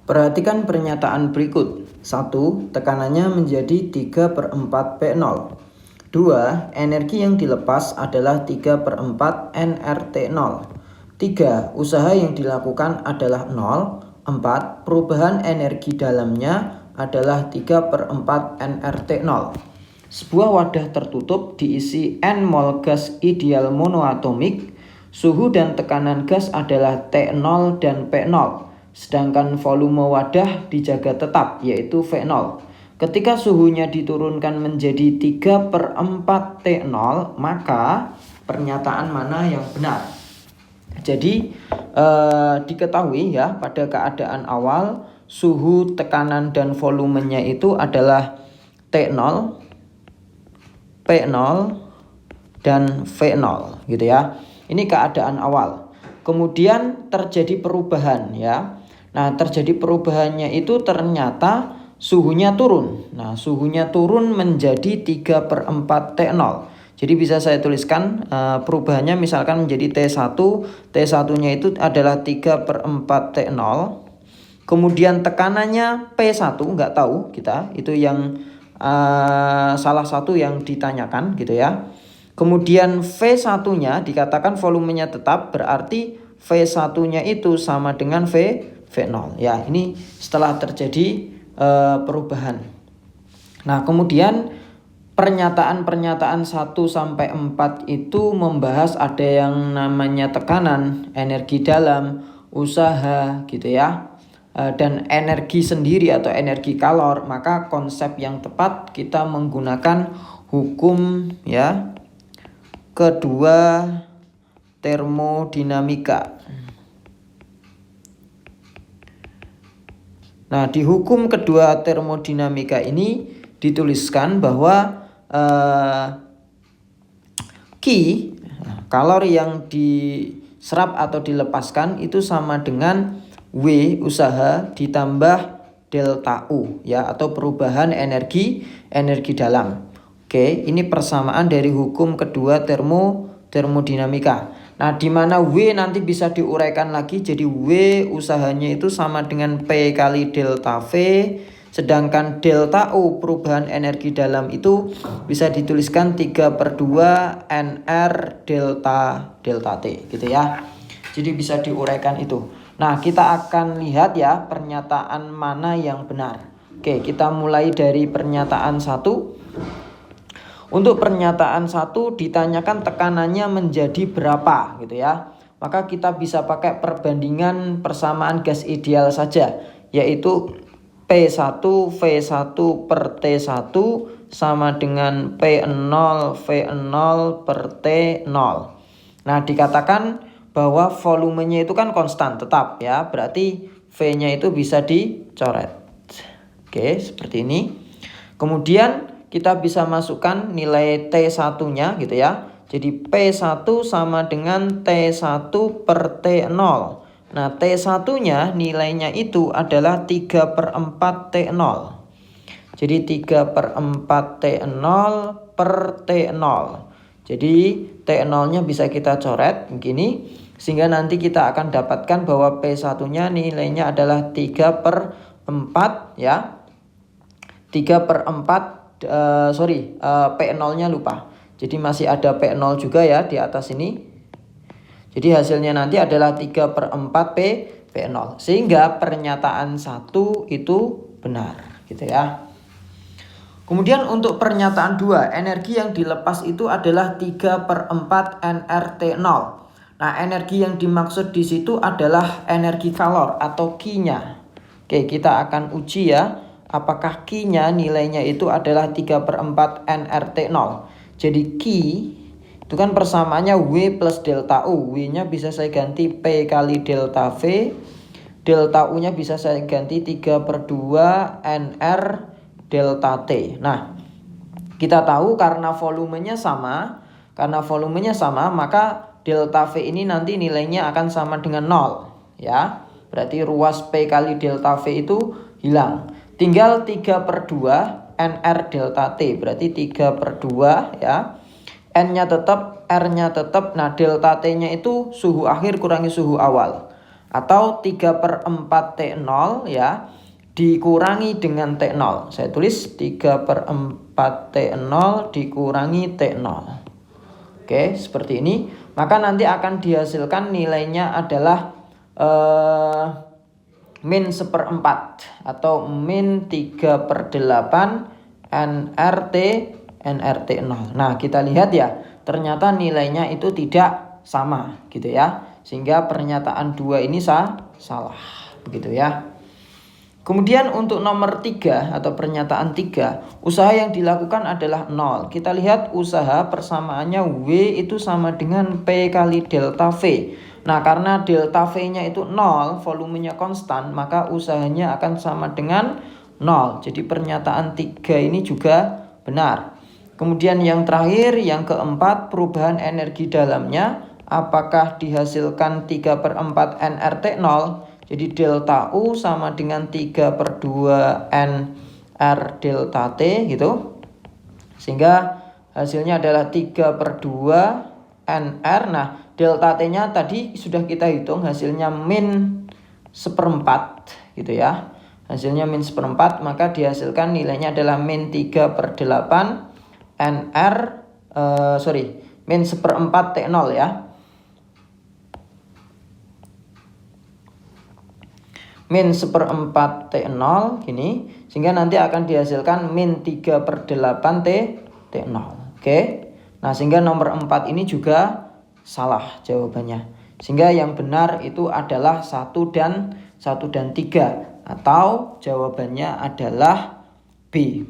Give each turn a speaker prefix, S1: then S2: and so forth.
S1: Perhatikan pernyataan berikut. 1. Tekanannya menjadi 3/4 P0. 2. Energi yang dilepas adalah 3/4 nRT0. 3. Usaha yang dilakukan adalah 0. 4. Perubahan energi dalamnya adalah 3/4 nRT0. Sebuah wadah tertutup diisi N mol gas ideal monoatomik. Suhu dan tekanan gas adalah T0 dan P0. Sedangkan volume wadah dijaga tetap, yaitu V0. Ketika suhunya diturunkan menjadi 3/4 T0, maka pernyataan mana yang benar? Jadi diketahui ya, pada keadaan awal suhu, tekanan, dan volumenya itu adalah T0, P0, dan V0 gitu ya. Ini keadaan awal. Kemudian terjadi perubahan ya. Nah, terjadi perubahannya itu ternyata suhunya turun. Nah, suhunya turun menjadi 3/4 T0. Jadi bisa saya tuliskan perubahannya misalkan menjadi T1. T1-nya itu adalah 3/4 T0. Kemudian tekanannya P1, nggak tahu kita. Itu yang salah satu yang ditanyakan gitu ya. Kemudian V1-nya dikatakan volumenya tetap, berarti V1-nya itu sama dengan V0. Ya, ini setelah terjadi perubahan. Nah, kemudian pernyataan-pernyataan 1 sampai 4 itu membahas ada yang namanya tekanan, energi dalam, usaha gitu ya. Dan energi sendiri atau energi kalor, maka konsep yang tepat kita menggunakan hukum ya kedua termodinamika. Nah, di hukum kedua termodinamika ini dituliskan bahwa Q, kalori yang diserap atau dilepaskan itu sama dengan W usaha ditambah delta U ya, atau perubahan energi dalam. Oke, ini persamaan dari hukum kedua termodinamika. Nah, di mana W nanti bisa diuraikan lagi jadi W usahanya itu sama dengan P kali delta V, sedangkan delta U perubahan energi dalam itu bisa dituliskan 3/2 NR delta T gitu ya. Jadi bisa diuraikan itu. Nah, kita akan lihat ya pernyataan mana yang benar. Oke, kita mulai dari pernyataan 1. Untuk pernyataan 1 ditanyakan tekanannya menjadi berapa gitu ya. Maka kita bisa pakai perbandingan persamaan gas ideal saja, yaitu P1 V1 per T1 sama dengan P0 V0 per T0. Nah, dikatakan bahwa volumenya itu kan konstan tetap ya, berarti V-nya itu bisa dicoret. Oke, seperti ini. Kemudian kita bisa masukkan nilai T1-nya gitu ya. Jadi P1 sama dengan T1 per T0. Nah, T1-nya nilainya itu adalah 3/4 T0. Jadi 3/4 T0 per T0. Jadi T0-nya bisa kita coret begini, sehingga nanti kita akan dapatkan bahwa P1-nya nilainya adalah 3/4 ya. 3/4 P0-nya lupa. Jadi masih ada P0 juga ya di atas ini. Jadi hasilnya nanti adalah 3/4 P0. Sehingga pernyataan 1 itu benar gitu ya. Kemudian untuk pernyataan 2, energi yang dilepas itu adalah 3/4 nRT0. Nah, energi yang dimaksud di situ adalah energi kalor atau Q-nya. Oke, kita akan uji ya, apakah Q-nya nilainya itu adalah 3/4 nRT0. Jadi Q itu kan persamaannya W plus delta U. W-nya bisa saya ganti P kali delta V. Delta U-nya bisa saya ganti 3/2 NR delta T. Nah, kita tahu karena volumenya sama, maka delta V ini nanti nilainya akan sama dengan 0 ya. Berarti ruas P kali delta V itu hilang. Tinggal 3/2 NR delta T, berarti 3/2 ya. N-nya tetap, R-nya tetap. Nah, delta T-nya itu suhu akhir kurangi suhu awal. atau 3/4 T0 ya dikurangi dengan T0. Saya tulis 3/4 T0 dikurangi T0. Oke, seperti ini. Maka nanti akan dihasilkan nilainya adalah min 1/4 atau min 3/8 nRT0. Nah, kita lihat ya, ternyata nilainya itu tidak sama gitu ya. Sehingga pernyataan 2 ini salah begitu ya. Kemudian untuk nomor 3 atau pernyataan 3, usaha yang dilakukan adalah 0. Kita lihat usaha persamaannya W itu sama dengan P kali delta V. Nah, karena delta V-nya itu 0, volumenya konstan, maka usahanya akan sama dengan 0. Jadi pernyataan 3 ini juga benar. Kemudian yang terakhir, yang keempat, perubahan energi dalamnya apakah dihasilkan 3/4 nRT0. Jadi delta U sama dengan 3/2 NR delta T gitu. Sehingga hasilnya adalah 3/2 NR. Nah, delta T-nya tadi sudah kita hitung, hasilnya min 1/4 gitu ya. Hasilnya min 1/4, maka dihasilkan nilainya adalah min 3/8 NR min 1/4 T0 ya. Min 1/4 T0 gini, sehingga nanti akan dihasilkan min 3/8 T0. Oke. Nah, sehingga nomor 4 ini juga salah jawabannya. Sehingga yang benar itu adalah 1 dan 3 atau jawabannya adalah B.